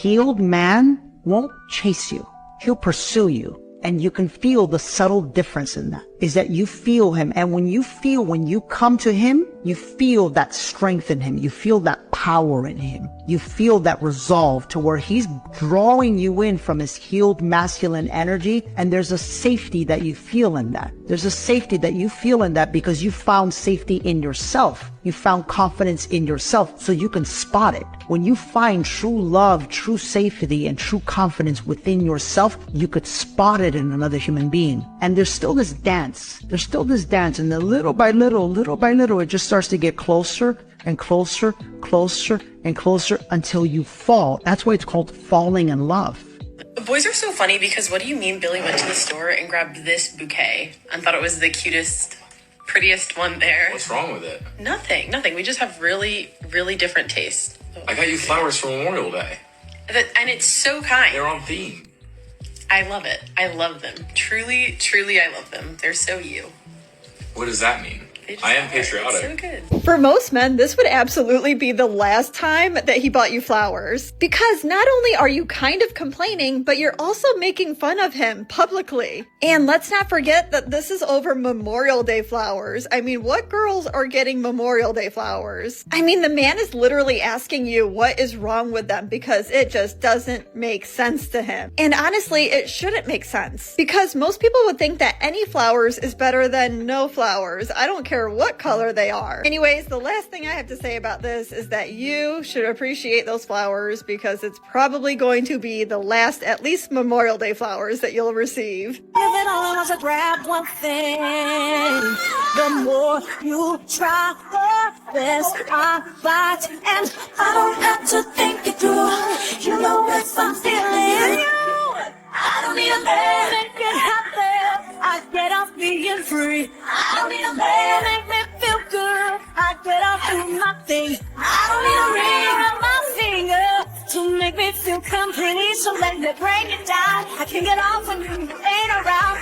healed man won't chase you. He'll pursue you. And you can feel the subtle difference in that, is that you feel him. And when you come to him, you feel that strength in him. You feel that power in him. You feel that resolve to where he's drawing you in from his healed masculine energy. And there's a safety that you feel in that. There's a safety that you feel in that because you found safety in yourself. You found confidence in yourself, so you can spot it. When you find true love, true safety, and true confidence within yourself, you could spot it in another human being. And there's still this dance. And then little by little, it just starts to get closer and closer, closer and closer until you fall. That's why it's called falling in love. The boys are so funny because what do you mean Billy went to the store and grabbed this bouquet and thought it was the cutest, prettiest one there? What's wrong with it? Nothing. We just have really, really different tastes. I got you flowers for Memorial Day. And it's so kind. They're on theme. I love it. I love them. Truly, truly, I love them. They're so you. What does that mean? I am patriotic. It's so good. For most men, this would absolutely be the last time that he bought you flowers. Because not only are you kind of complaining, but you're also making fun of him publicly. And let's not forget that this is over Memorial Day flowers. I mean, what girls are getting Memorial Day flowers? I mean, the man is literally asking you what is wrong with them because it just doesn't make sense to him. And honestly, it shouldn't make sense. Because most people would think that any flowers is better than no flowers. I don't care what color they are. Anyways, the last thing I have to say about this is that you should appreciate those flowers because it's probably going to be the last, at least Memorial Day flowers that you'll receive. If it only was to grab one thing, the more you try, the less I bite. And I don't have to think it through. You know if I'm feeling you, I don't need a man to get happy. I get off being free. I don't need a man to make me feel good. I get off doing my thing. I don't need a ring on my finger to make me feel complete. So let me break it down. I can get off when you ain't around.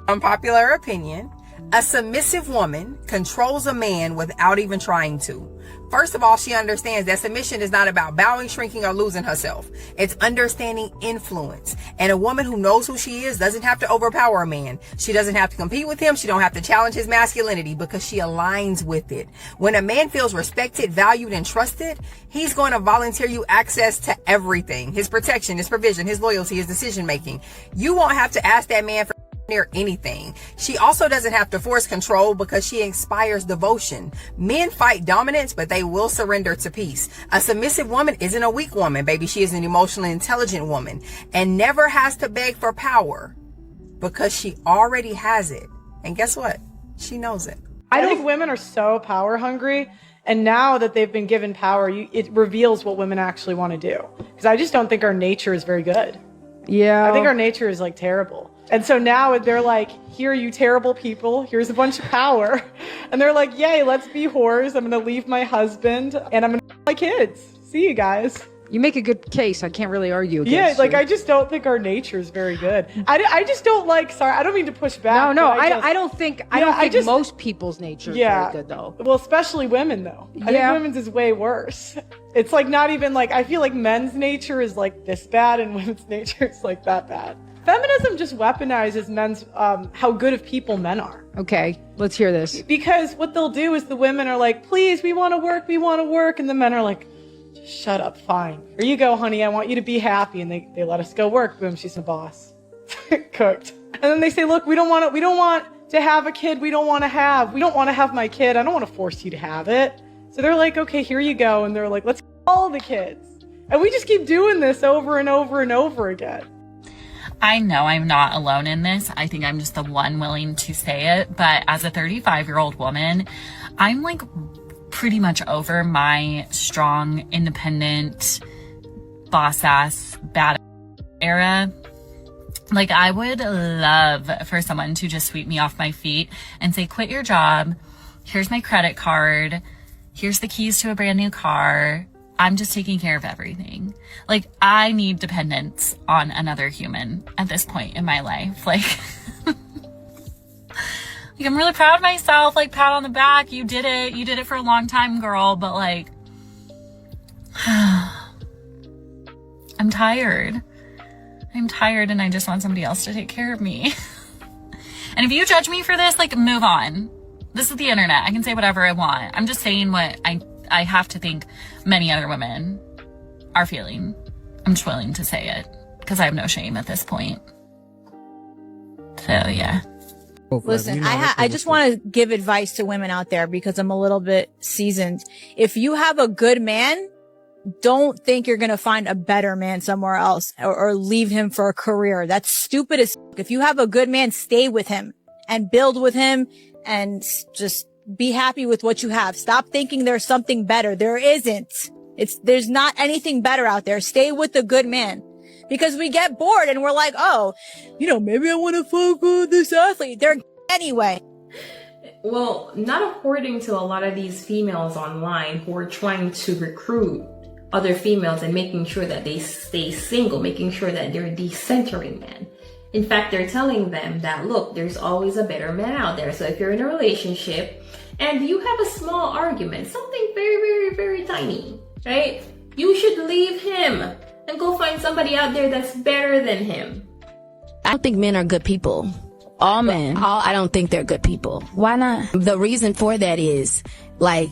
Unpopular opinion: a submissive woman controls a man without even trying to. First of all, she understands that submission is not about bowing, shrinking, or losing herself. It's understanding influence. And a woman who knows who she is doesn't have to overpower a man. She doesn't have to compete with him. She don't have to challenge his masculinity because she aligns with it. When a man feels respected, valued, and trusted, he's going to volunteer you access to everything. His protection, his provision, his loyalty, his decision making. You won't have to ask that man for near anything. She also doesn't have to force control because she inspires devotion. Men fight dominance, but they will surrender to peace. A submissive woman isn't a weak woman, baby. She is an emotionally intelligent woman and never has to beg for power because she already has it. And guess what? She knows it. I think women are so power hungry. And now that they've been given power, it reveals what women actually want to do. Because I just don't think our nature is very good. Yeah. I think our nature is like terrible. And so now they're like, here, you terrible people, here's a bunch of power. And they're like, yay, let's be whores. I'm going to leave my husband and I'm going to my kids. See you guys. You make a good case. I can't really argue against Yeah, like you. I just don't think our nature is very good. I just don't like, sorry, I don't mean to push back. No, I don't think most people's nature is very good though. Well, especially women though. I think women's is way worse. It's like not even like, I feel like men's nature is like this bad and women's nature is like that bad. Feminism just weaponizes men's, how good of people men are. Okay, let's hear this. Because what they'll do is the women are like, please, we want to work. And the men are like, just shut up, fine. Here you go, honey, I want you to be happy. And they let us go work. Boom, she's the boss. Cooked. And then they say, look, we don't want to have a kid we don't want to have my kid. I don't want to force you to have it. So they're like, okay, here you go. And they're like, let's get all the kids. And we just keep doing this over and over and over again. I know I'm not alone in this. I think I'm just the one willing to say it. But as a 35-year-old woman, I'm like pretty much over my strong, independent, boss-ass, bad era. Like, I would love for someone to just sweep me off my feet and say, quit your job. Here's my credit card. Here's the keys to a brand new car. I'm just taking care of everything. Like, I need dependence on another human at this point in my life. Like, I'm really proud of myself. Like, pat on the back. You did it. You did it for a long time, girl. But like, I'm tired. I'm tired and I just want somebody else to take care of me. And if you judge me for this, like, move on. This is the internet. I can say whatever I want. I'm just saying what I have to think many other women are feeling. I'm just willing to say it because I have no shame at this point. So, yeah. Listen, I just want to give advice to women out there because I'm a little bit seasoned. If you have a good man, don't think you're going to find a better man somewhere else or leave him for a career. That's stupid as f-. If you have a good man, stay with him and build with him and just be happy with what you have. Stop thinking there's something better. There isn't. There's not anything better out there. Stay with a good man because we get bored and we're like, oh, maybe I want to fuck with this athlete. They're anyway. Well, not according to a lot of these females online who are trying to recruit other females and making sure that they stay single, making sure that they're decentering men. In fact, they're telling them that, look, there's always a better man out there. So if you're in a relationship and you have a small argument, something very, very, very tiny, right? You should leave him and go find somebody out there that's better than him. I don't think men are good people. All men. I don't think they're good people. Why not? The reason for that is, like,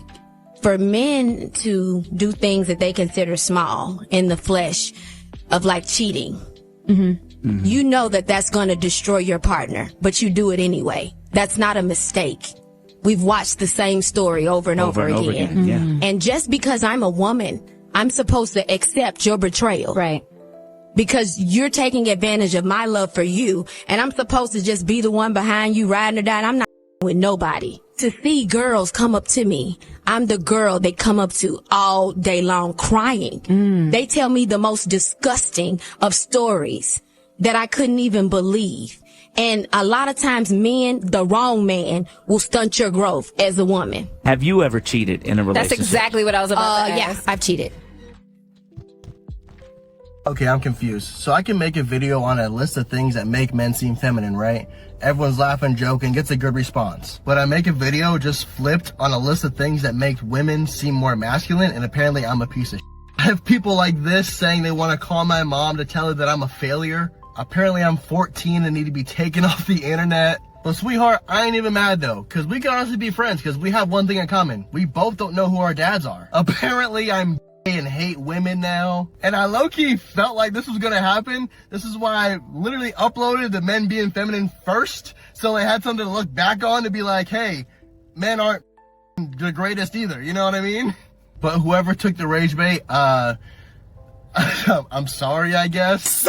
for men to do things that they consider small in the flesh of, like, cheating. Mm-hmm. You know that that's going to destroy your partner, but you do it anyway. That's not a mistake. We've watched the same story over and over again. Mm-hmm. Yeah. And just because I'm a woman, I'm supposed to accept your betrayal. Right. Because you're taking advantage of my love for you, and I'm supposed to just be the one behind you riding or dying. I'm not with nobody. To see girls come up to me, I'm the girl they come up to all day long crying. They tell me the most disgusting of stories that I couldn't even believe. And a lot of times men, the wrong man, will stunt your growth as a woman. Have you ever cheated in a relationship? That's exactly what I was about to ask. Yeah, I've cheated. Okay, I'm confused. So I can make a video on a list of things that make men seem feminine, right? Everyone's laughing, joking, gets a good response. But I make a video just flipped on a list of things that make women seem more masculine, and apparently I'm a piece of shit. I have people like this saying they want to call my mom to tell her that I'm a failure. Apparently I'm 14 and need to be taken off the internet. But sweetheart, I ain't even mad though, because we can honestly be friends because we have one thing in common. We both don't know who our dads are. Apparently I'm gay and hate women now. And I low-key felt like this was going to happen. This is why I literally uploaded the men being feminine first. So I had something to look back on to be like, hey, men aren't the greatest either. You know what I mean? But whoever took the rage bait, I'm sorry, I guess.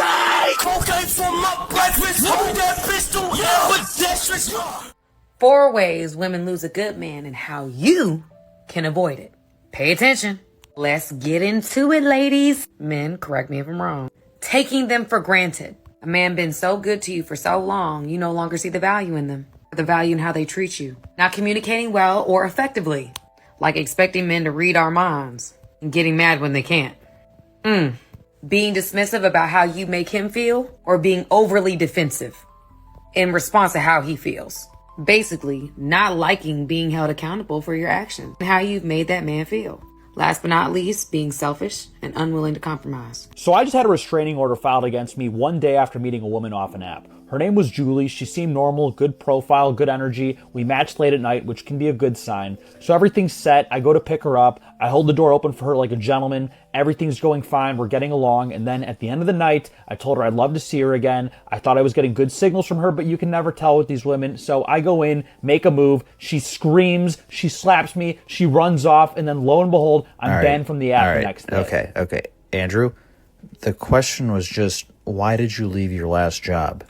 Four ways women lose a good man and how you can avoid it. Pay attention. Let's get into it, ladies. Men, correct me if I'm wrong. Taking them for granted. A man been so good to you for so long, you no longer see the value in them. The value in how they treat you. Not communicating well or effectively. Like expecting men to read our minds and getting mad when they can't. Being dismissive about how you make him feel or being overly defensive in response to how he feels. Basically, not liking being held accountable for your actions and how you've made that man feel. Last but not least, being selfish and unwilling to compromise. So I just had a restraining order filed against me one day after meeting a woman off an app. Her name was Julie. She seemed normal, good profile, good energy. We matched late at night, which can be a good sign. So everything's set. I go to pick her up. I hold the door open for her like a gentleman. Everything's going fine. We're getting along. And then at the end of the night, I told her I'd love to see her again. I thought I was getting good signals from her, but you can never tell with these women. So I go in, make a move. She screams. She slaps me. She runs off. And then lo and behold, I'm banned from the app the next day. Okay. Andrew, the question was just, why did you leave your last job?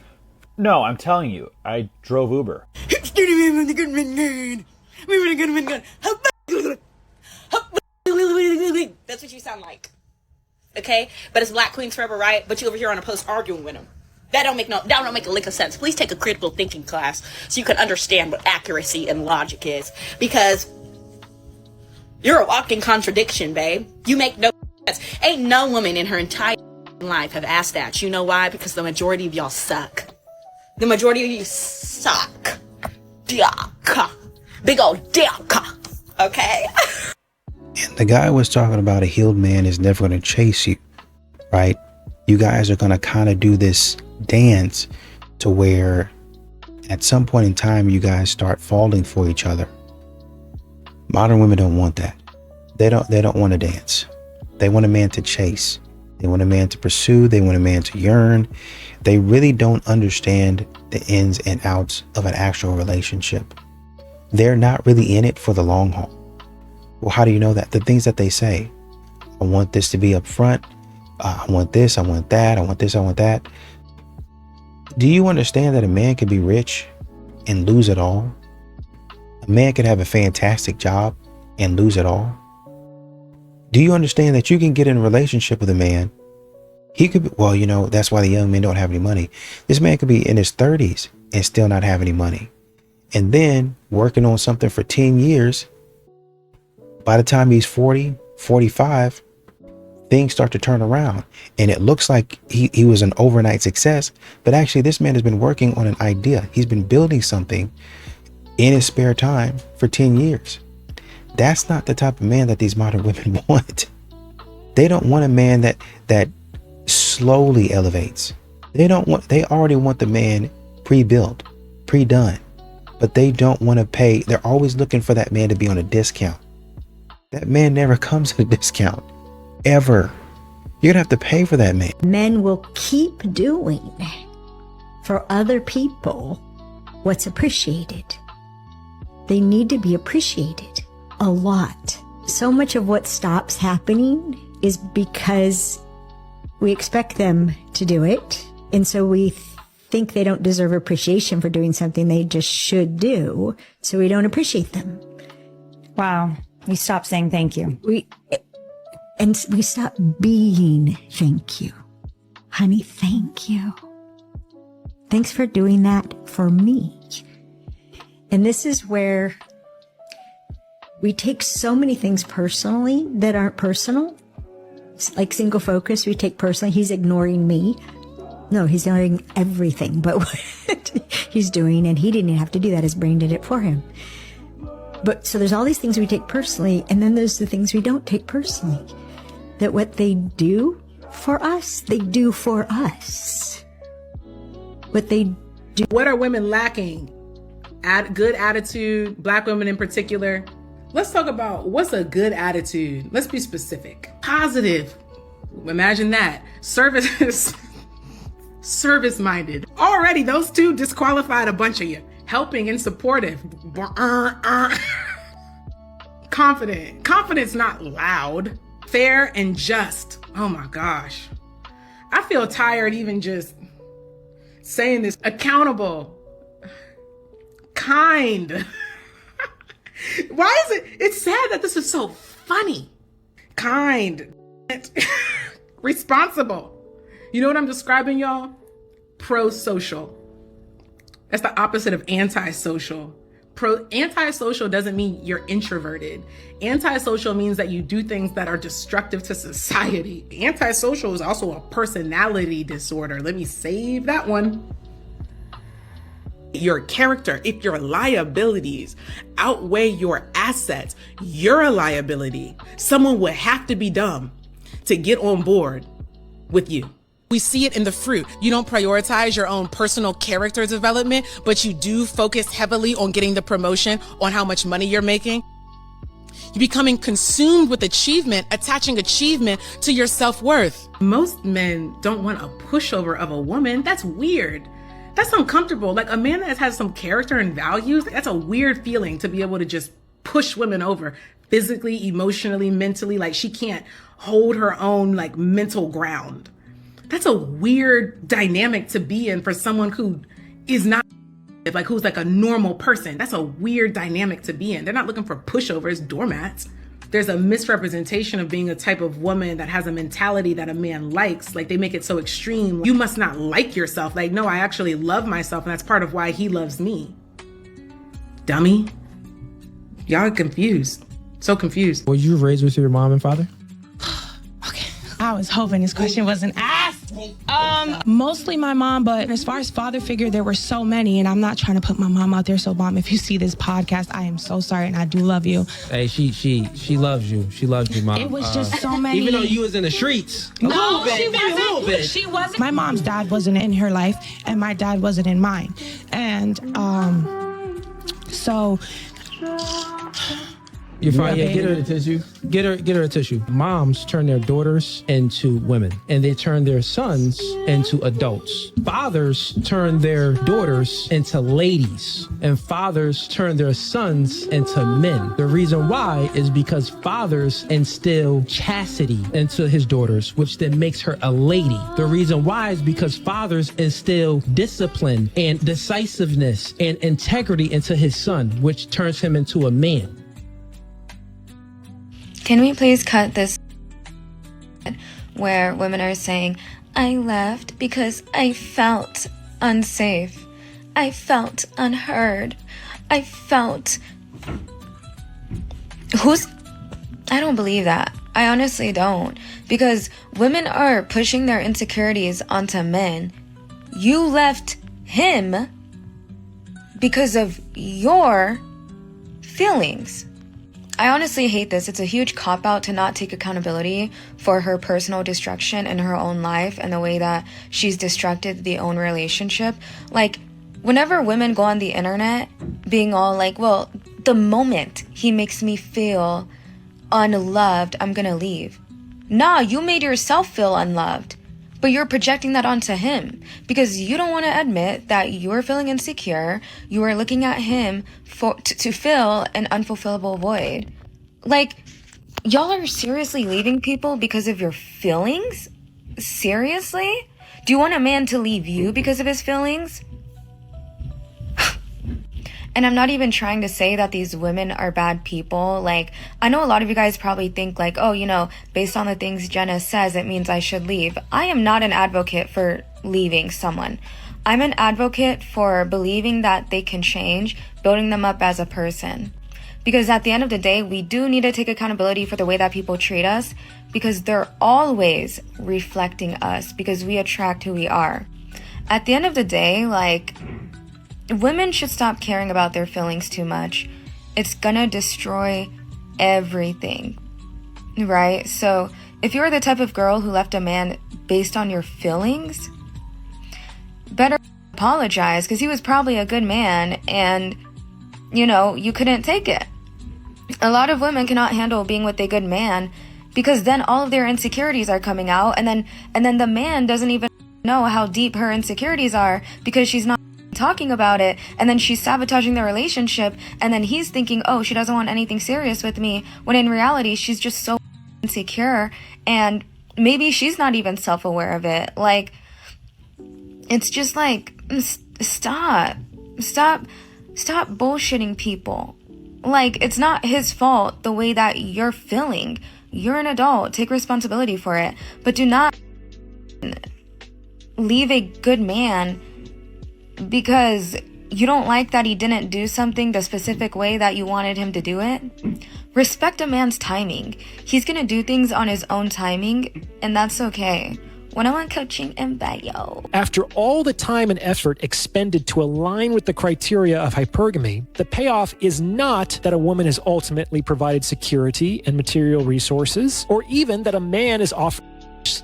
No, I'm telling you, I drove Uber. That's what you sound like. Okay? But it's Black Queens Forever, right? But you over here on a post arguing with him. That don't make a lick of sense. Please take a critical thinking class so you can understand what accuracy and logic is. Because you're a walking contradiction, babe. You make no sense. Ain't no woman in her entire life have asked that. You know why? Because the majority of y'all suck. The majority of you suck. Diaka. Big old diaka. Okay? And the guy was talking about a healed man is never going to chase you, right? You guys are going to kind of do this dance to where at some point in time you guys start falling for each other. Modern women don't want that. They don't want to dance. They want a man to chase. They want a man to pursue. They want a man to yearn. They really don't understand the ins and outs of an actual relationship. They're not really in it for the long haul. Well, how do you know that? The things that they say. I want this to be up front. I want this. I want that. I want this. I want that. Do you understand that a man can be rich and lose it all? A man can have a fantastic job and lose it all. Do you understand that you can get in a relationship with a man? He could be, well, you know, that's why the young men don't have any money. This man could be in his 30s and still not have any money. And then working on something for 10 years. By the time he's 40, 45, things start to turn around. And it looks like he was an overnight success. But actually, this man has been working on an idea. He's been building something in his spare time for 10 years. That's not the type of man that these modern women want. They don't want a man that slowly elevates. They already want the man pre-built, pre-done. But they don't want to pay. They're always looking for that man to be on a discount. That man never comes at a discount. Ever. You're going to have to pay for that man. Men will keep doing for other people what's appreciated. They need to be appreciated a lot. So much of what stops happening is because we expect them to do it. And so we think they don't deserve appreciation for doing something they just should do. So we don't appreciate them. Wow. We stop saying thank you. We stop being thank you. Honey, thank you. Thanks for doing that for me. And this is where we take so many things personally that aren't personal. It's like single focus, we take personally. He's ignoring me. No, he's ignoring everything but what he's doing. And he didn't have to do that. His brain did it for him. But so there's all these things we take personally. And then there's the things we don't take personally. That what they do for us, they do for us. What they do. What are women lacking? Good attitude, Black women in particular. Let's talk about what's a good attitude. Let's be specific. Positive. Imagine that. Service-minded. Already, those two disqualified a bunch of you. Helping and supportive. Confident. Confidence, not loud. Fair and just. Oh my gosh. I feel tired even just saying this. Accountable. Kind. Why is it? It's sad that this is so funny. Kind. Responsible. You know what I'm describing, y'all? Pro-social. That's the opposite of antisocial. Antisocial doesn't mean you're introverted. Antisocial means that you do things that are destructive to society. Antisocial is also a personality disorder. Let me save that one. Your character, if your liabilities outweigh your assets, you're a liability. Someone would have to be dumb to get on board with you. We see it in the fruit. You don't prioritize your own personal character development, but you do focus heavily on getting the promotion, on how much money you're making. You're becoming consumed with achievement, attaching achievement to your self-worth. Most men don't want a pushover of a woman. That's weird. That's uncomfortable. Like a man that has some character and values, that's a weird feeling to be able to just push women over physically, emotionally, mentally. Like she can't hold her own like mental ground. That's a weird dynamic to be in for someone who is not like who's like a normal person. That's a weird dynamic to be in. They're not looking for pushovers, doormats. there's a misrepresentation of being a type of woman that has a mentality that a man likes. Like, they make it so extreme. You must not like yourself. Like, no, I actually love myself, and that's part of why he loves me. Dummy. Y'all are confused. So confused. Were you raised with your mom and father? I was hoping this question wasn't asked. Mostly my mom, but as far as father figure, there were so many, and I'm not trying to put my mom out there. So, Mom, if you see this podcast, I am so sorry, and I do love you. Hey, she loves you. She loves you, Mom. It was just so many. Even though you was in the streets. She wasn't. She wasn't. My mom's dad wasn't in her life, and my dad wasn't in mine. And so. You're fine. Yeah, get her a tissue. Get her a tissue. Moms turn their daughters into women, and they turn their sons into adults. Fathers turn their daughters into ladies, and fathers turn their sons into men. The reason why is because fathers instill chastity into his daughters, which then makes her a lady. The reason why is because fathers instill discipline and decisiveness and integrity into his son, which turns him into a man. Can we please cut this where women are saying, I left because I felt unsafe. I felt unheard. I felt... I don't believe that. I honestly don't. Because women are pushing their insecurities onto men. You left him because of your feelings. I honestly hate this. It's a huge cop-out to not take accountability for her personal destruction in her own life and the way that she's destructed the own relationship. Like, whenever women go on the internet being all like, well, the moment he makes me feel unloved, I'm gonna leave. Nah, you made yourself feel unloved, but you're projecting that onto him because you don't want to admit that you're feeling insecure. You are looking at him to fill an unfulfillable void. Like, y'all are seriously leaving people because of your feelings? Seriously? Do you want a man to leave you because of his feelings? And I'm not even trying to say that these women are bad people. Like, I know a lot of you guys probably think like, oh, you know, based on the things Jenna says, it means I should leave. I am not an advocate for leaving someone. I'm an advocate for believing that they can change, building them up as a person. Because at the end of the day, we do need to take accountability for the way that people treat us, because they're always reflecting us, because we attract who we are. At the end of the day, like, women should stop caring about their feelings too much. It's gonna destroy everything, right? So if you're the type of girl who left a man based on your feelings, better apologize, because he was probably a good man and, you know, you couldn't take it. A lot of women cannot handle being with a good man because then all of their insecurities are coming out, and then the man doesn't even know how deep her insecurities are because she's not talking about it, and then she's sabotaging the relationship, and then he's thinking, oh, she doesn't want anything serious with me, when in reality she's just so insecure, and maybe she's not even self-aware of it. Like, it's just like, stop bullshitting people. Like, it's not his fault the way that you're feeling. You're an adult, take responsibility for it, but do not leave a good man because you don't like that he didn't do something the specific way that you wanted him to do it. Respect a man's timing. He's gonna do things on his own timing, and that's okay. One-on-one coaching in bio. After all the time and effort expended to align with the criteria of hypergamy, the payoff is not that a woman has ultimately provided security and material resources, or even that a man is offered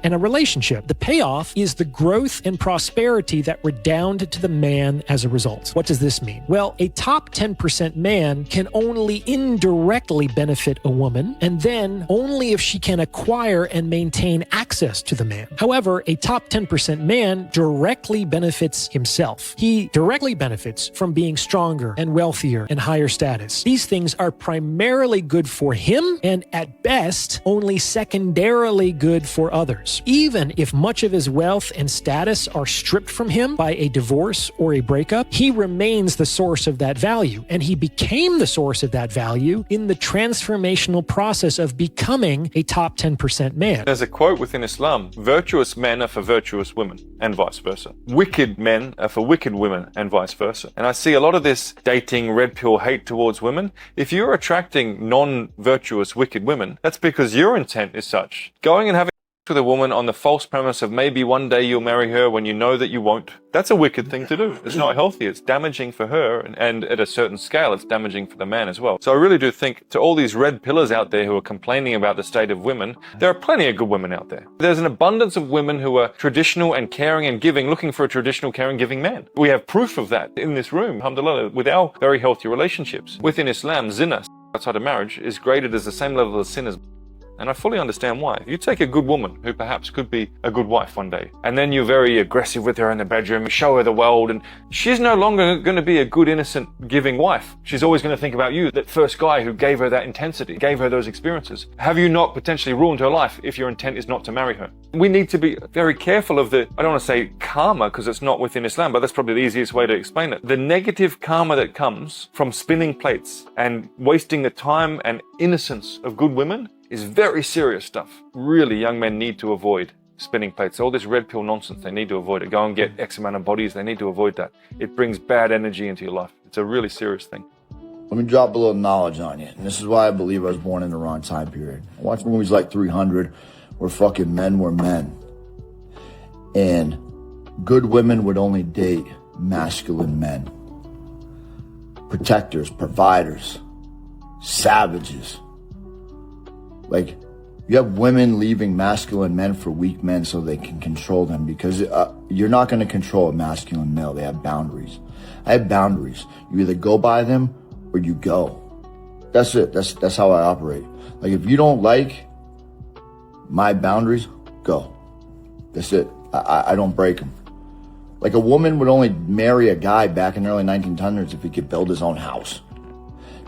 in a relationship. The payoff is the growth and prosperity that redound to the man as a result. What does this mean? Well, a top 10% man can only indirectly benefit a woman, and then only if she can acquire and maintain access to the man. However, a top 10% man directly benefits himself. He directly benefits from being stronger and wealthier and higher status. These things are primarily good for him, and at best, only secondarily good for others. others. Even if much of his wealth and status are stripped from him by a divorce or a breakup, he remains the source of that value, and he became the source of that value in the transformational process of becoming a top 10% man. There's a quote within Islam: virtuous men are for virtuous women, and vice versa. Wicked men are for wicked women, and vice versa. And I see a lot of this dating red pill hate towards women. If you're attracting non-virtuous wicked women, that's because your intent is such. Going and having with a woman on the false premise of maybe one day you'll marry her when you know that you won't, that's a wicked thing to do. It's not healthy. It's damaging for her, and at a certain scale, it's damaging for the man as well. So I really do think, to all these red pillars out there who are complaining about the state of women, there are plenty of good women out there. There's an abundance of women who are traditional and caring and giving, looking for a traditional, caring, giving man. We have proof of that in this room, alhamdulillah, with our very healthy relationships. Within Islam, zina, outside of marriage, is graded as the same level as sin as. And I fully understand why. If you take a good woman who perhaps could be a good wife one day, and then you're very aggressive with her in the bedroom, you show her the world, and she's no longer going to be a good, innocent, giving wife. She's always going to think about you, that first guy who gave her that intensity, gave her those experiences. Have you not potentially ruined her life if your intent is not to marry her? We need to be very careful of the, I don't want to say karma because it's not within Islam, but that's probably the easiest way to explain it. The negative karma that comes from spinning plates and wasting the time and innocence of good women is very serious stuff. Really, young men need to avoid spinning plates. All this red pill nonsense, they need to avoid it. Go and get X amount of bodies, they need to avoid that. It brings bad energy into your life. It's a really serious thing. Let me drop a little knowledge on you. And this is why I believe I was born in the wrong time period. I watched movies like 300 where fucking men were men. And good women would only date masculine men. Protectors, providers, savages. Like, you have women leaving masculine men for weak men so they can control them, because you're not going to control a masculine male. They have boundaries. I have boundaries. You either go by them or you go. That's it. That's how I operate. Like, if you don't like my boundaries, go. That's it. I don't break them. Like, a woman would only marry a guy back in the early 1900s if he could build his own house.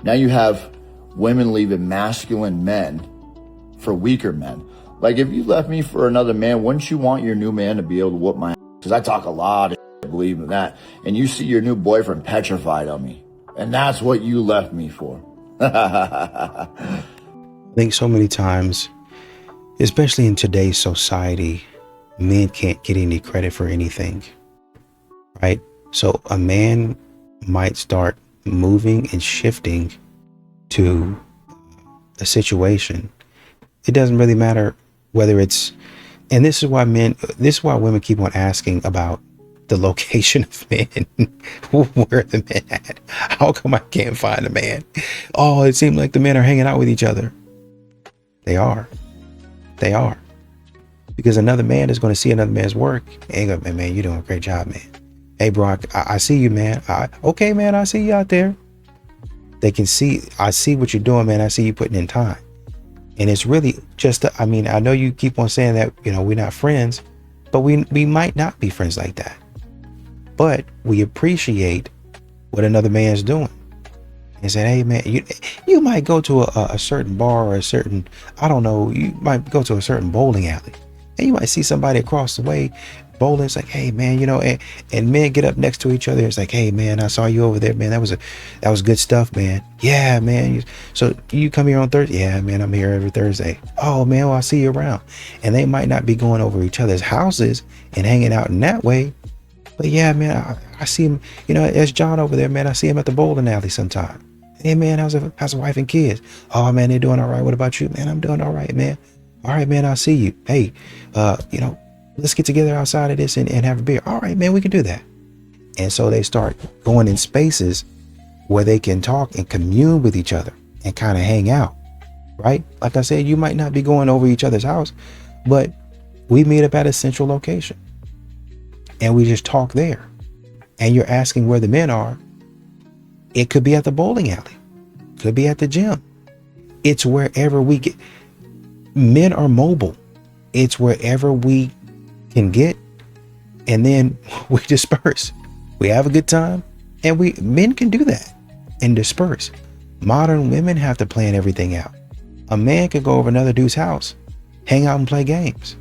Now you have women leaving masculine men for weaker men. Like, if you left me for another man, wouldn't you want your new man to be able to whoop my ass? Because I talk a lot of shit, believe in that. And you see your new boyfriend petrified of me. And that's what you left me for. I think so many times, especially in today's society, men can't get any credit for anything, right? So a man might start moving and shifting to a situation. It doesn't really matter whether it's, and this is why women keep on asking about the location of men. Where are the men at? How come I can't find a man? Oh, it seems like the men are hanging out with each other. They are. Because another man is going to see another man's work and go, man, you're doing a great job, man. Hey, bro, I see you, man. Okay, man, I see you out there. They can see, I see what you're doing, man. I see you putting in time. And it's really just, I know you keep on saying that, we're not friends, but we might not be friends like that. But we appreciate what another man's doing. And say, hey, man, you might go to a certain bar or a certain, I don't know, you might go to a certain bowling alley. And you might see somebody across the way bowling. It's like, hey, man, and men get up next to each other. It's like, hey, man, I saw you over there, man. That was good stuff, man. Yeah, man. So you come here on Thursday? Yeah, man, I'm here every Thursday. Oh, man, well, I'll see you around. And they might not be going over each other's houses and hanging out in that way. But yeah, man, I see him, there's John over there, man. I see him at the bowling alley sometime. Hey, man, how's a wife and kids? Oh, man, they're doing all right. What about you? Man, I'm doing all right, man. All right, man, I'll see you. Hey, let's get together outside of this and have a beer. All right, man, we can do that. And so they start going in spaces where they can talk and commune with each other and kind of hang out, right? Like I said, you might not be going over each other's house, but we meet up at a central location and we just talk there. And you're asking where the men are. It could be at the bowling alley, could be at the gym. It's wherever we get. Men are mobile. It's wherever we can get, and then we disperse. We have a good time, and men can do that and disperse. Modern women have to plan everything out. A man could go over another dude's house, hang out and play games.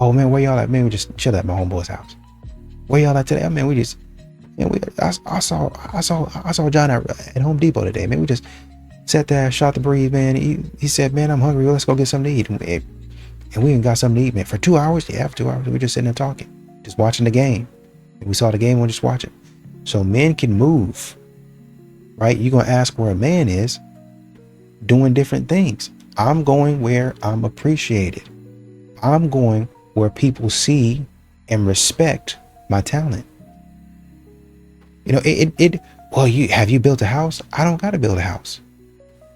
Oh man, where y'all at? Man, we just chill at my homeboy's house. Where y'all at today? Man, we just, man, I saw John at Home Depot today. Man, we just sat there, shot the breeze, man. He said, man, I'm hungry. Well, let's go get something to eat. And we even got something to eat, man. For 2 hours? Yeah, for 2 hours. We were just sitting there talking, just watching the game. And we saw the game, we're just watching. So men can move, right? You're going to ask where a man is doing different things. I'm going where I'm appreciated. I'm going where people see and respect my talent. You know, well, have you built a house? I don't got to build a house.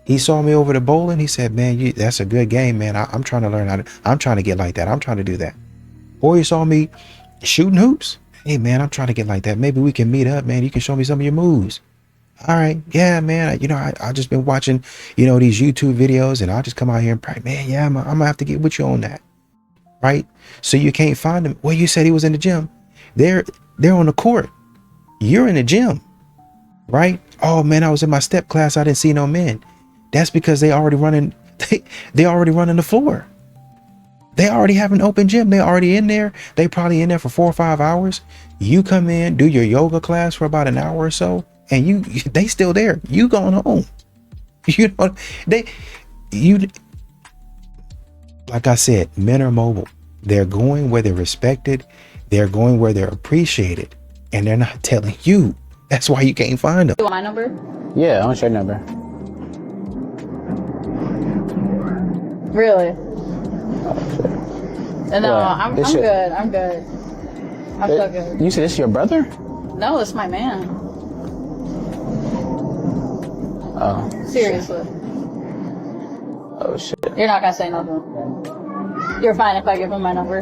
He saw me over to bowling. He said, man, that's a good game, man. I'm trying to learn I'm trying to get like that. I'm trying to do that. Or he saw me shooting hoops. Hey, man, I'm trying to get like that. Maybe we can meet up, man. You can show me some of your moves. All right. Yeah, man. You know, I just been watching, you know, these YouTube videos, and I'll just come out here and pray, man, yeah, I'm going to have to get with you on that. Right? So you can't find him. Well, you said he was in the gym. They're on the court. You're in the gym. Right? Oh, man, I was in my step class. I didn't see no men. That's because they already running the floor. They already have an open gym. They already in there. They probably in there for 4 or 5 hours. You come in, do your yoga class for about an hour or so, and they still there. You going home. You know, like I said, men are mobile. They're going where they're respected. They're going where they're appreciated, and they're not telling you. That's why you can't find them. You want my number? Yeah, I want your number. Really? No, I'm good. I'm good. I'm so good. You said this is your brother? No, it's my man. Oh. Seriously. Oh shit. You're not gonna say nothing. You're fine if I give him my number.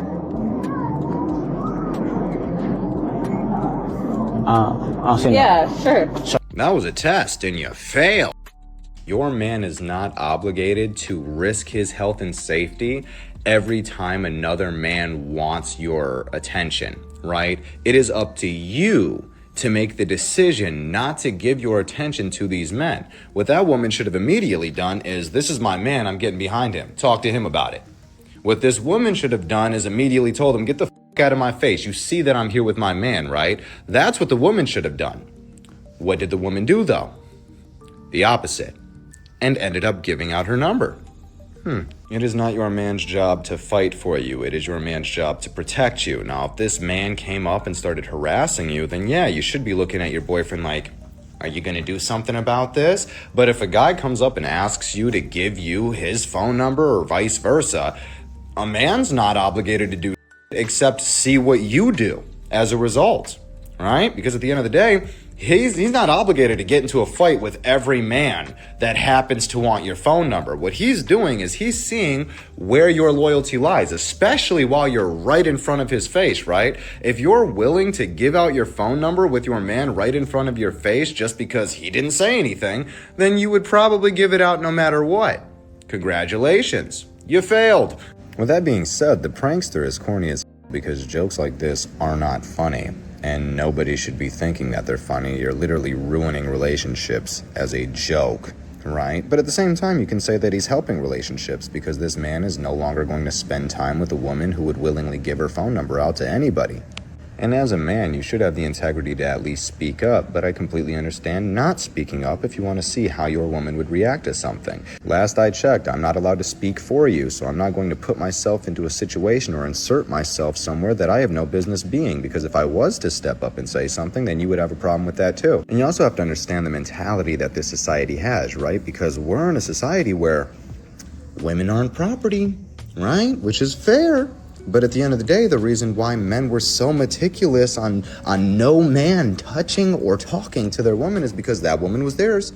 I'll see. Yeah, sure. That was a test and you failed. Your man is not obligated to risk his health and safety every time another man wants your attention, right? It is up to you to make the decision not to give your attention to these men. What that woman should have immediately done is, this is my man, I'm getting behind him. Talk to him about it. What this woman should have done is immediately told him, get the fuck out of my face. You see that I'm here with my man, right? That's what the woman should have done. What did the woman do though? The opposite. And ended up giving out her number. It is not your man's job to fight for you. It is your man's job to protect you. Now, if this man came up and started harassing you, then yeah, you should be looking at your boyfriend like, are you gonna do something about this? But if a guy comes up and asks you to give you his phone number or vice versa, a man's not obligated to do except see what you do as a result, right? Because at the end of the day, he's not obligated to get into a fight with every man that happens to want your phone number. What he's doing is he's seeing where your loyalty lies, especially while you're right in front of his face, right? If you're willing to give out your phone number with your man right in front of your face just because he didn't say anything, then you would probably give it out no matter what. Congratulations, you failed. With that being said, the prankster is corny as because jokes like this are not funny. And nobody should be thinking that they're funny. You're literally ruining relationships as a joke, right? But at the same time, you can say that he's helping relationships because this man is no longer going to spend time with a woman who would willingly give her phone number out to anybody. And as a man, you should have the integrity to at least speak up, but I completely understand not speaking up if you want to see how your woman would react to something. Last I checked, I'm not allowed to speak for you, so I'm not going to put myself into a situation or insert myself somewhere that I have no business being, because if I was to step up and say something, then you would have a problem with that too. And you also have to understand the mentality that this society has, right? Because we're in a society where women aren't property, right? Which is fair. But at the end of the day, the reason why men were so meticulous on no man touching or talking to their woman is because that woman was theirs.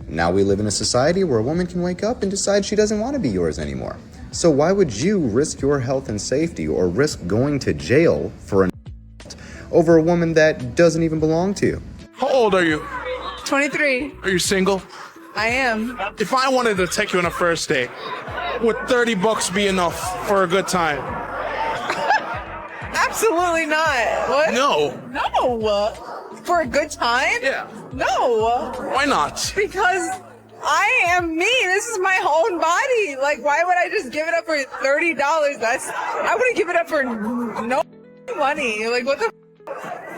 Now we live in a society where a woman can wake up and decide she doesn't want to be yours anymore. So why would you risk your health and safety or risk going to jail for over a woman that doesn't even belong to you? How old are you? 23. Are you single? I am. If I wanted to take you on a first date, would $30 be enough for a good time? Absolutely not. What? No. No. For a good time? Yeah. No. Why not? Because I am me. This is my own body. Like, why would I just give it up for $30? I wouldn't give it up for no money. Like, what the?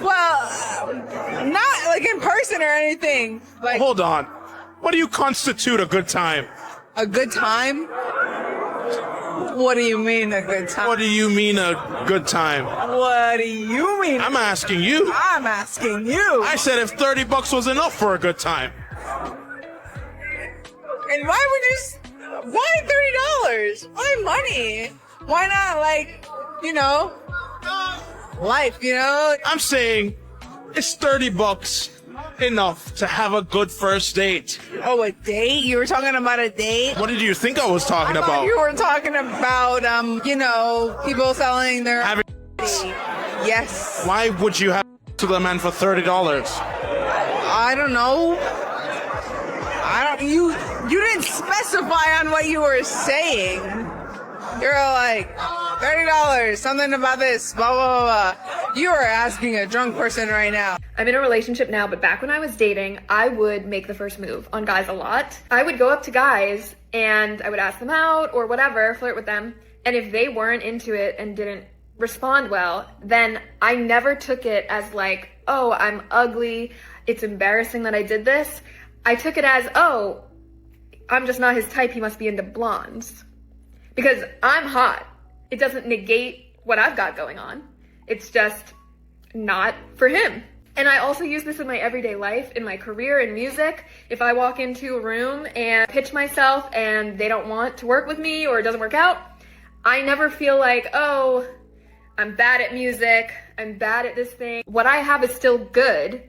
Well, not like in person or anything. Like, hold on. What do you constitute a good time? A good time? What do you mean a good time? What do you mean a good time? What do you mean? I'm asking you. I'm asking you. I said if $30 was enough for a good time. And why $30? Why money? Why not, like, you know, life, you know? I'm saying it's $30 enough to have a good first date. Oh, a date? You were talking about a date? What did you think I was talking I thought about? you were talking about, you know, people selling their... Having Yes. Why would you have to the man for $30? I don't know. You didn't specify on what you were saying. You're like, $30, something about this, blah, blah, blah, blah. You are asking a drunk person right now. I'm in a relationship now, but back when I was dating, I would make the first move on guys a lot. I would go up to guys and I would ask them out or whatever, flirt with them. And if they weren't into it and didn't respond well, then I never took it as like, oh, I'm ugly. It's embarrassing that I did this. I took it as, oh, I'm just not his type. He must be into blondes. Because I'm hot. It doesn't negate what I've got going on. It's just not for him. And I also use this in my everyday life, in my career, in music. If I walk into a room and pitch myself and they don't want to work with me or it doesn't work out, I never feel like, oh, I'm bad at music. I'm bad at this thing. What I have is still good.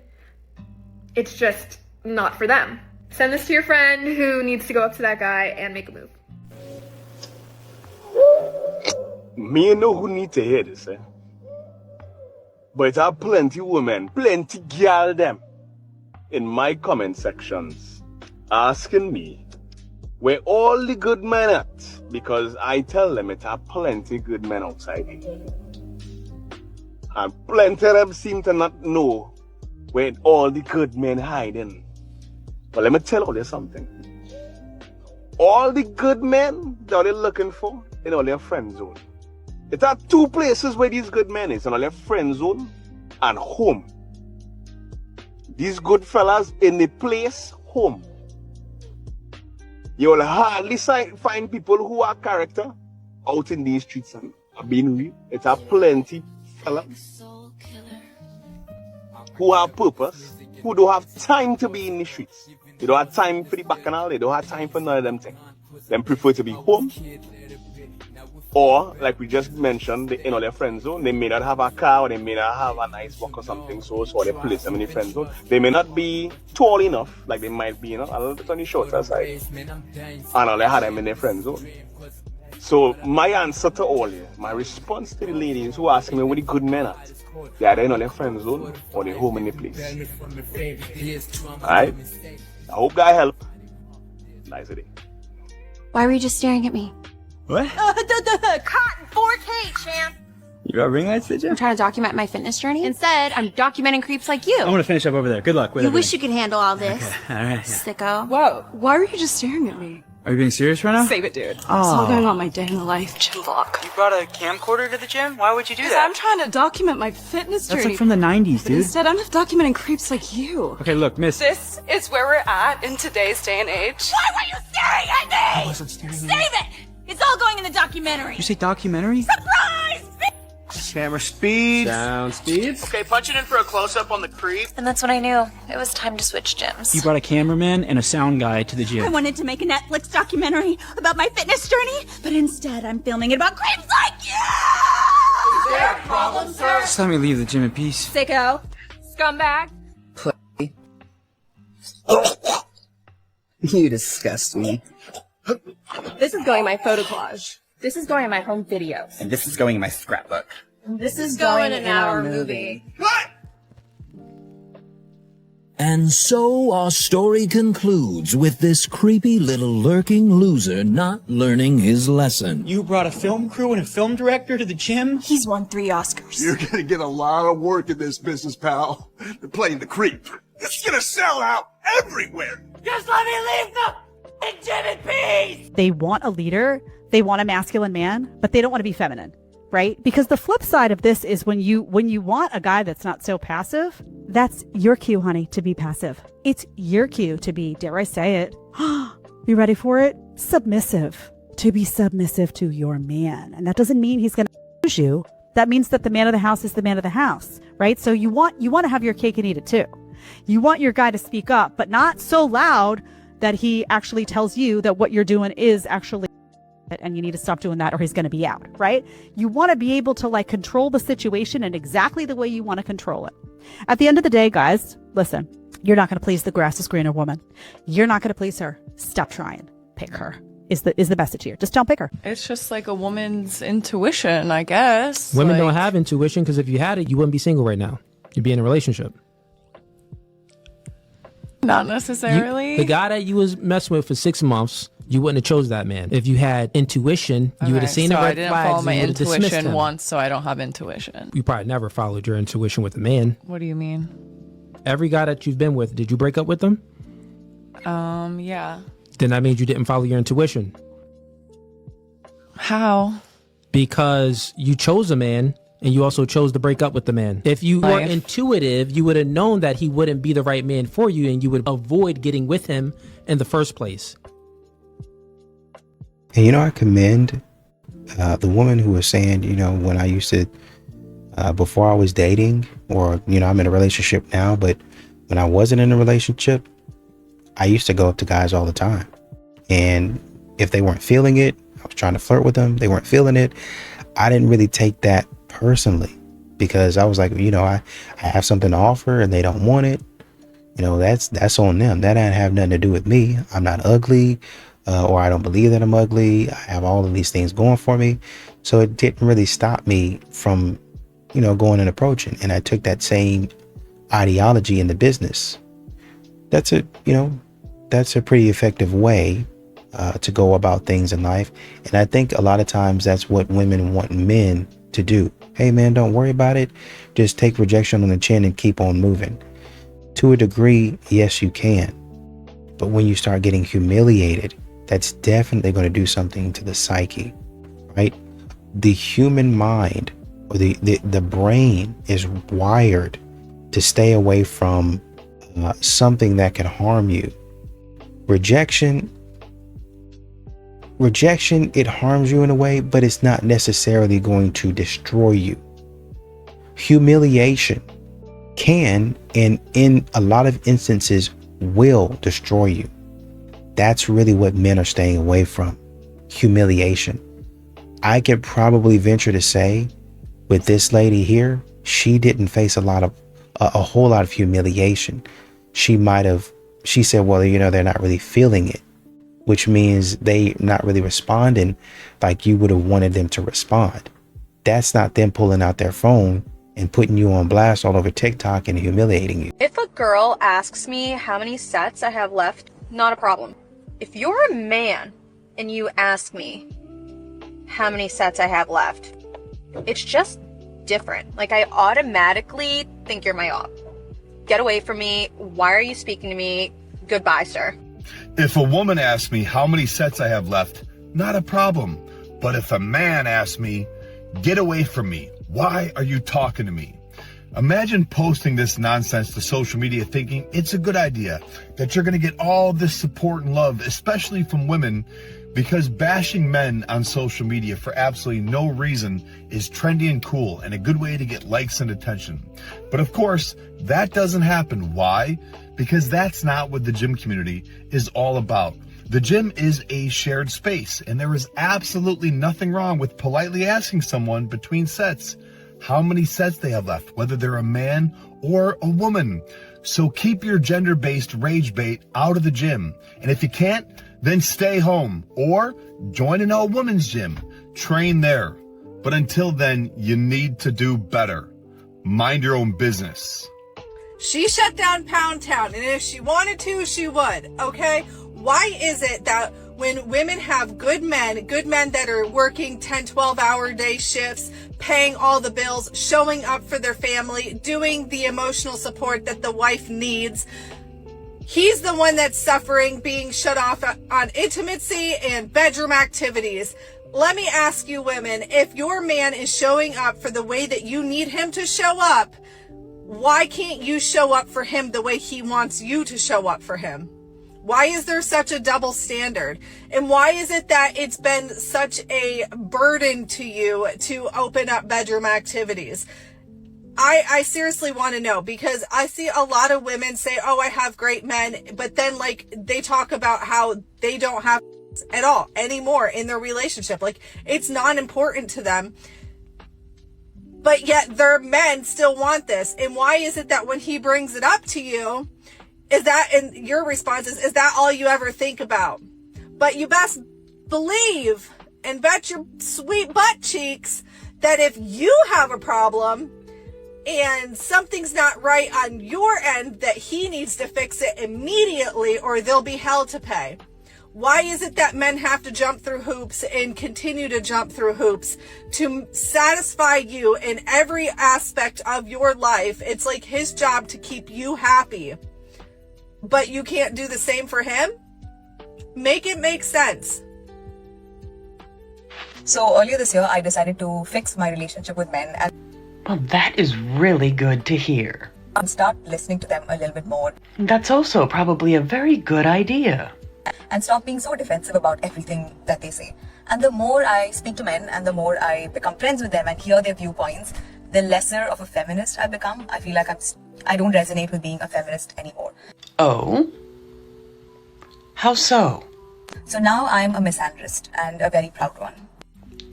It's just not for them. Send this to your friend who needs to go up to that guy and make a move. Me know who need to hear this, eh? But there are plenty women, plenty girl them in my comment sections asking me where all the good men at, because I tell them it are plenty good men outside here. And plenty of them seem to not know where all the good men hiding. But let me tell you something. All the good men that they're looking for in all their friend zone. It are two places where these good men is, in all their friend zone and home. These good fellas in the place home. You'll hardly find people who are character out in these streets and being real. It are plenty fellas who have purpose, who don't have time to be in the streets. They don't have time for the bacchanal, they don't have time for none of them things. They prefer to be home. Or, like we just mentioned, in all their friend zone, they may not have a car or they may not have a nice walk or something, so they place them in the friend zone. They may not be tall enough, like they might be, a little bit on the shorter side. And all they had them in their friend zone. So my answer to all you, my response to the ladies who ask me where the good men at, they are in on their friend zone or they're home in the place. Alright? I hope God help. Nice day. Why were you just staring at me? What? Cotton 4K, champ. You got ring lights, did you? I'm trying to document my fitness journey. Instead, I'm documenting creeps like you. I'm gonna finish up over there. Good luck with You everything. wish you could handle all this. Okay. All right. Yeah. Sicko. Whoa, why were you just staring at me? Are you being serious right now? Save it, dude. Oh. It's all going on my day in the life gym vlog. You brought a camcorder to the gym? Why would you do Because that? I'm trying to document my fitness That's journey. like from the 90s, But dude. instead, I'm documenting creeps like you. Okay, look, miss. This is where we're at in today's day and age. Why were you staring at me? I wasn't staring at you. Save it! It's all going in the documentary. You say documentary? Surprise! Camera speed. Sound speeds. Okay, punch it in for a close-up on the creep. And that's when I knew it was time to switch gyms. You brought a cameraman and a sound guy to the I gym. wanted to make a Netflix documentary about my fitness journey, but instead I'm filming it about creeps like you! Is there a problem, sir? Just let me leave the gym in peace. Sicko. Scumbag. You disgust me. This is going in my photo collage. This is going in my home videos. And this is going in my scrapbook. This is going in our movie. And so our story concludes with this creepy little lurking loser not learning his lesson. You brought a film crew and a film director to the gym? He's won 3 Oscars. You're gonna get a lot of work in this business, pal. They're playing the creep. It's gonna sell out everywhere. Just let me leave the and Jim in peace! They want a leader, they want a masculine man, but they don't want to be feminine, right? Because the flip side of this is when you want a guy that's not so passive, that's your cue, honey, to be passive. It's your cue to be, dare I say it, you ready for it? Submissive. To be submissive to your man. And that doesn't mean he's going to use you. That means that the man of the house is the man of the house, right? So you want to have your cake and eat it too. You want your guy to speak up, but not so loud that he actually tells you that what you're doing is actually and you need to stop doing that or he's going to be out, right? You want to be able to like control the situation in exactly the way you want to control it. At the end of the day, guys, listen, you're not going to please the grass is greener woman. You're not going to please her. Stop trying. Pick her. Is the message here. Just don't pick her. It's just like a woman's intuition, I guess. Women don't have intuition because if you had it, you wouldn't be single right now. You'd be in a relationship. Not necessarily. The guy that you was messing with for 6 months, you wouldn't have chose that man. If you had intuition, you would have seen the red I didn't flags follow my and you would have dismissed intuition him. once, so I don't have intuition. You probably never followed your intuition with a man. What do you mean? Every guy that you've been with, did you break up with them? Yeah. Then that means you didn't follow your intuition. How? Because you chose a man and you also chose to break up with the man. If you were intuitive, you would have known that he wouldn't be the right man for you and you would avoid getting with him in the first place. And you know, I commend the woman who was saying, you know, when I used to, before I was dating, or, you know, I'm in a relationship now, but when I wasn't in a relationship, I used to go up to guys all the time. And if they weren't feeling it, I was trying to flirt with them. They weren't feeling it. I didn't really take that personally because I was like, you know, I have something to offer and they don't want it. You know, that's on them. That didn't have nothing to do with me. I'm not ugly, or I don't believe that I'm ugly. I have all of these things going for me. So it didn't really stop me from, you know, going and approaching. And I took that same ideology in the business. That's a pretty effective way to go about things in life. And I think a lot of times that's what women want men to do. Hey man, don't worry about it. Just take rejection on the chin and keep on moving. To a degree, yes, you can. But when you start getting humiliated, that's definitely going to do something to the psyche, right? The human mind or the brain is wired to stay away from something that can harm you. Rejection, it harms you in a way, but it's not necessarily going to destroy you. Humiliation can, and in a lot of instances, will destroy you. That's really what men are staying away from. Humiliation. I could probably venture to say with this lady here, she didn't face a whole lot of humiliation. She said, well, you know, they're not really feeling it, which means they not really responding like you would have wanted them to respond. That's not them pulling out their phone and putting you on blast all over TikTok and humiliating you. If a girl asks me how many sets I have left, not a problem. If you're a man and you ask me how many sets I have left, it's just different. Like, I automatically think you're my op. Get away from me. Why are you speaking to me? Goodbye, sir. If a woman asks me how many sets I have left, not a problem. But if a man asks me, get away from me, why are you talking to me? Imagine posting this nonsense to social media thinking it's a good idea, that you're going to get all this support and love, especially from women, because bashing men on social media for absolutely no reason is trendy and cool and a good way to get likes and attention. But of course, that doesn't happen. Why? Because that's not what the gym community is all about. The gym is a shared space, and there is absolutely nothing wrong with politely asking someone between sets how many sets they have left, whether they're a man or a woman. So keep your gender-based rage bait out of the gym. And if you can't, then stay home or join an all-women's gym. Train there. But until then, you need to do better. Mind your own business. She shut down Pound Town, and if she wanted to, she would, okay? Why is it that when women have good men that are working 10, 12-hour day shifts, paying all the bills, showing up for their family, doing the emotional support that the wife needs, He's the one that's suffering being shut off on intimacy and bedroom activities. Let me ask you women, if your man is showing up for the way that you need him to show up, why can't you show up for him the way he wants you to show up for him? Why is there such a double standard? And why is it that it's been such a burden to you to open up bedroom activities? I seriously want to know, because I see a lot of women say, oh, I have great men, but then like they talk about how they don't have at all anymore in their relationship. Like it's not important to them, but yet their men still want this. And why is it that when he brings it up to you, is that, and your response is that all you ever think about? But you best believe and bet your sweet butt cheeks that if you have a problem and something's not right on your end, that he needs to fix it immediately or they'll be hell to pay. Why is it that men have to jump through hoops and continue to jump through hoops to satisfy you in every aspect of your life? It's like his job to keep you happy, but you can't do the same for him? Make it make sense. So earlier this year, I decided to fix my relationship with men and well, that is really good to hear. Start listening to them a little bit more. That's also probably a very good idea. And stop being so defensive about everything that they say. And the more I speak to men and the more I become friends with them and hear their viewpoints, the lesser of a feminist I become. I feel like I don't resonate with being a feminist anymore. Oh? How so? So now I'm a misandrist and a very proud one.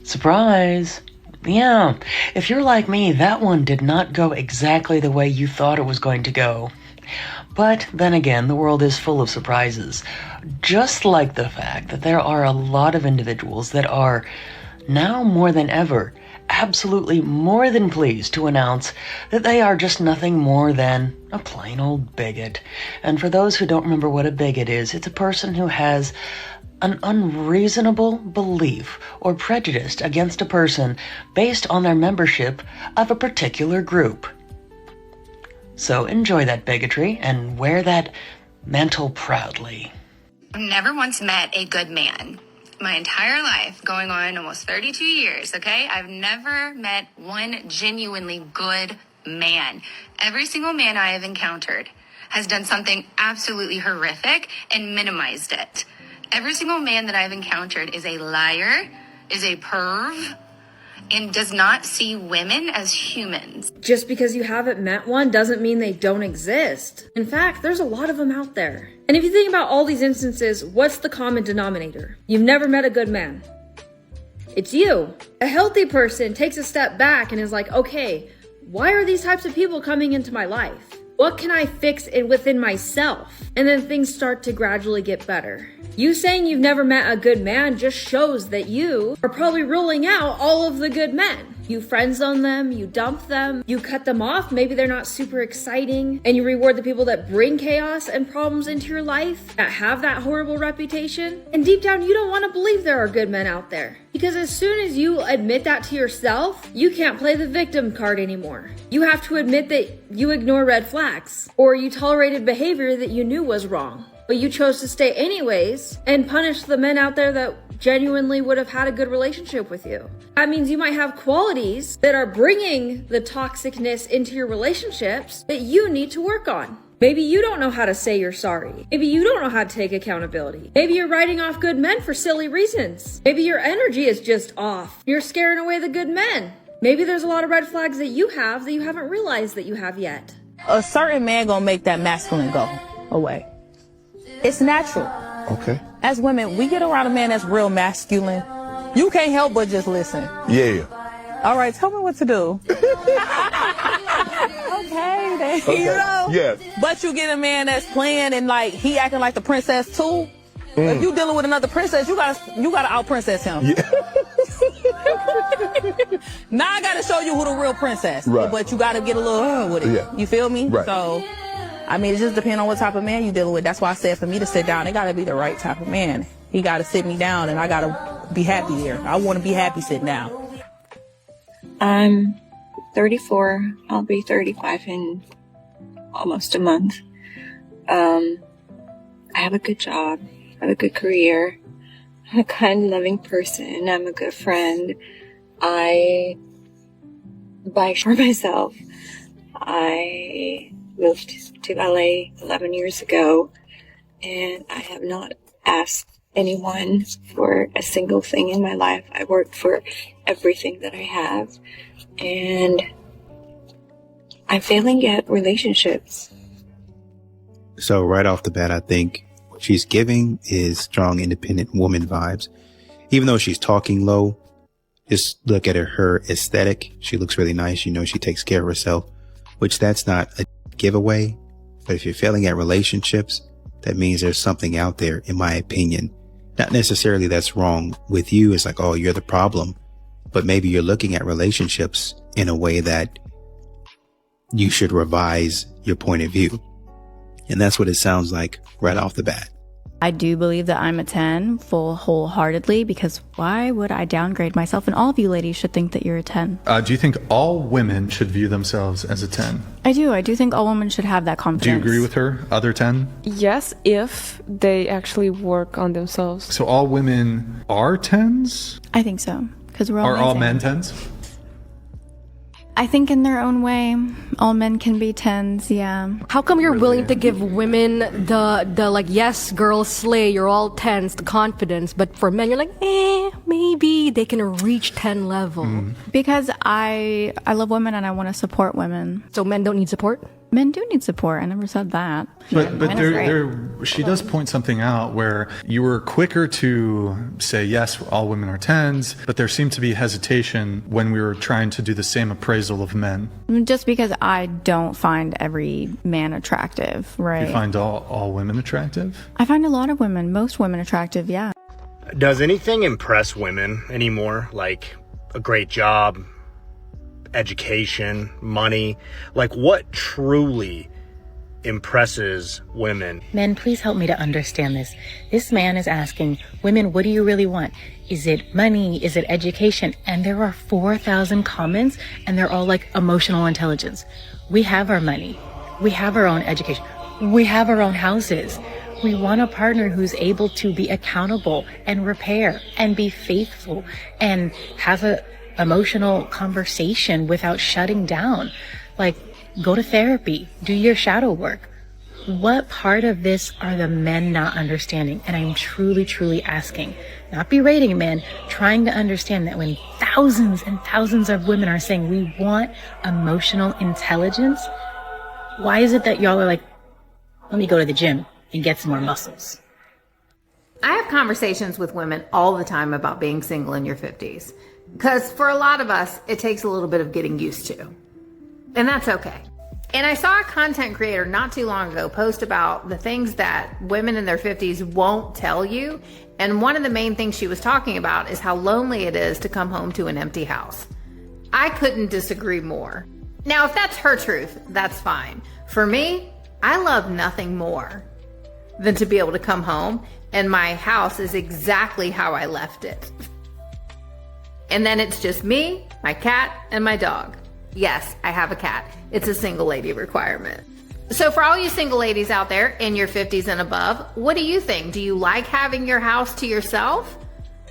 Surprise. Yeah, if you're like me, that one did not go exactly the way you thought it was going to go. But then again, the world is full of surprises. Just like the fact that there are a lot of individuals that are, now more than ever, absolutely more than pleased to announce that they are just nothing more than a plain old bigot. And for those who don't remember what a bigot is, it's a person who has an unreasonable belief or prejudice against a person based on their membership of a particular group. So enjoy that bigotry and wear that mantle proudly. I've never once met a good man. My entire life, going on almost 32 years, okay? I've never met one genuinely good man. Every single man I have encountered has done something absolutely horrific and minimized it. Every single man that I've encountered is a liar, is a perv, and does not see women as humans. Just because you haven't met one doesn't mean they don't exist. In fact, there's a lot of them out there. And if you think about all these instances, what's the common denominator? You've never met a good man. It's you. A healthy person takes a step back and is like, okay, why are these types of people coming into my life? What can I fix within myself? And then things start to gradually get better. You saying you've never met a good man just shows that you are probably ruling out all of the good men. You friend zone them, you dump them, you cut them off, maybe they're not super exciting, and you reward the people that bring chaos and problems into your life, that have that horrible reputation. And deep down, you don't want to believe there are good men out there. Because as soon as you admit that to yourself, you can't play the victim card anymore. You have to admit that you ignore red flags, or you tolerated behavior that you knew was wrong, but you chose to stay anyways and punish the men out there that genuinely would have had a good relationship with you. That means you might have qualities that are bringing the toxicness into your relationships that you need to work on. Maybe you don't know how to say you're sorry. Maybe you don't know how to take accountability. Maybe you're writing off good men for silly reasons. Maybe your energy is just off. You're scaring away the good men. Maybe there's a lot of red flags that you haven't realized that you have yet. A certain man gonna make that masculine go away. It's natural. Okay. As women, we get around a man that's real masculine. You can't help but just listen. Yeah. All right, tell me what to do. Okay, you know? Yes. But you get a man that's playing and like he acting like the princess too. If you dealing with another princess, you gotta out princess him. Yeah. Now I gotta show you who the real princess. Right. But you gotta get a little with it. Yeah. You feel me? Right. So I mean, it just depends on what type of man you dealing with. That's why I said for me to sit down, it gotta be the right type of man. He gotta sit me down and I gotta be happy there. I wanna be happy sitting down. I'm 34. I'll be 35 in almost a month. I have a good job, I have a good career, I'm a kind, loving person, I'm a good friend, I buy for myself. I moved to LA 11 years ago, and I have not asked anyone for a single thing in my life. I worked for everything that I have, and I'm failing at relationships. So right off the bat, I think what she's giving is strong, independent woman vibes. Even though she's talking low, just look at her aesthetic. She looks really nice. You know, she takes care of herself, which that's not a giveaway. But if you're failing at relationships, that means there's something out there, in my opinion. Not necessarily that's wrong with you. It's like, oh, you're the problem. But maybe you're looking at relationships in a way that you should revise your point of view. And that's what it sounds like right off the bat. I do believe that I'm a 10 wholeheartedly, because why would I downgrade myself? And all of you ladies should think that you're a 10. Do you think all women should view themselves as a 10? I do. I do think all women should have that confidence. Do you agree with her, other 10? Yes, if they actually work on themselves. So all women are 10s? I think so. Because we're all Are all men 10s? I think in their own way, all men can be 10s, yeah. How come you're willing to give women the like, yes, girls slay, you're all 10s, the confidence, but for men, you're like, maybe they can reach 10 level? Because I love women and I want to support women. So men don't need support? Men do need support. I never said that. But she does point something out where you were quicker to say, yes, all women are 10s, but there seemed to be hesitation when we were trying to do the same appraisal of men. Just because I don't find every man attractive, right? You find all women attractive? I find a lot of women, most women attractive, yeah. Does anything impress women anymore? Like a great job, education, money? Like what truly impresses women? Men, please help me to understand this. This man is asking women, what do you really want? Is it money? Is it education? And there are 4,000 comments, and they're all like emotional intelligence. We have our money. We have our own education. We have our own houses. We want a partner who's able to be accountable and repair and be faithful and have a emotional conversation without shutting down. Like, go to therapy, do your shadow work. What part of this are the men not understanding? And I'm truly, truly asking, not berating men, trying to understand that when thousands and thousands of women are saying we want emotional intelligence, why is it that y'all are like, let me go to the gym and get some more muscles? I have conversations with women all the time about being single in your 50s. Because for a lot of us, it takes a little bit of getting used to. And that's okay. And I saw a content creator not too long ago post about the things that women in their 50s won't tell you. And one of the main things she was talking about is how lonely it is to come home to an empty house. I couldn't disagree more. Now, if that's her truth, that's fine. For me, I love nothing more than to be able to come home and my house is exactly how I left it. And then it's just me, my cat, and my dog. Yes, I have a cat. It's a single lady requirement. So for all you single ladies out there in your 50s and above, what do you think? Do you like having your house to yourself?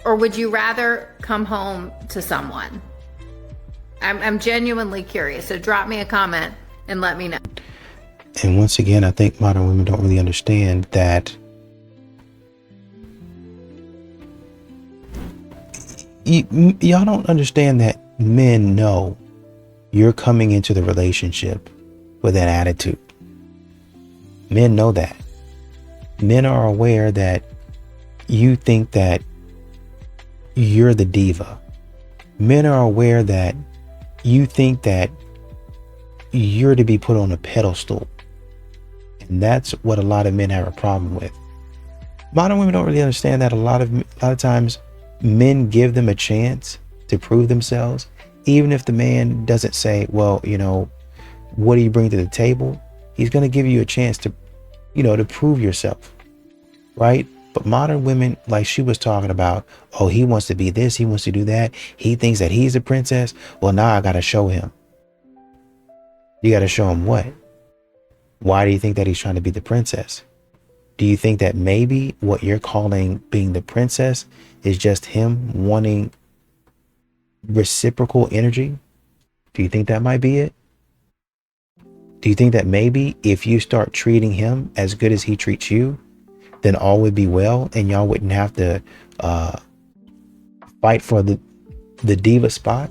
Or would you rather come home to someone? I'm genuinely curious. So drop me a comment and let me know. And once again, I think modern women don't really understand that y'all don't understand that men know you're coming into the relationship with an attitude. Men know that. Men are aware that you think that you're the diva. Men are aware that you think that you're to be put on a pedestal. And that's what a lot of men have a problem with. Modern women don't really understand that a lot of times men give them a chance to prove themselves, even if the man doesn't say, well, you know, what do you bring to the table? He's going to give you a chance to, you know, to prove yourself, right? But modern women, like she was talking about, oh, he wants to be this, he wants to do that. He thinks that he's a princess. Well, now I got to show him. You got to show him what? Why do you think that he's trying to be the princess? Do you think that maybe what you're calling being the princess is just him wanting reciprocal energy? Do you think that might be it? Do you think that maybe if you start treating him as good as he treats you, then all would be well and y'all wouldn't have to fight for the diva spot?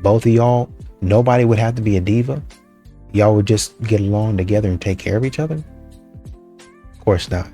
Both of y'all, nobody would have to be a diva. Y'all would just get along together and take care of each other? Of course not.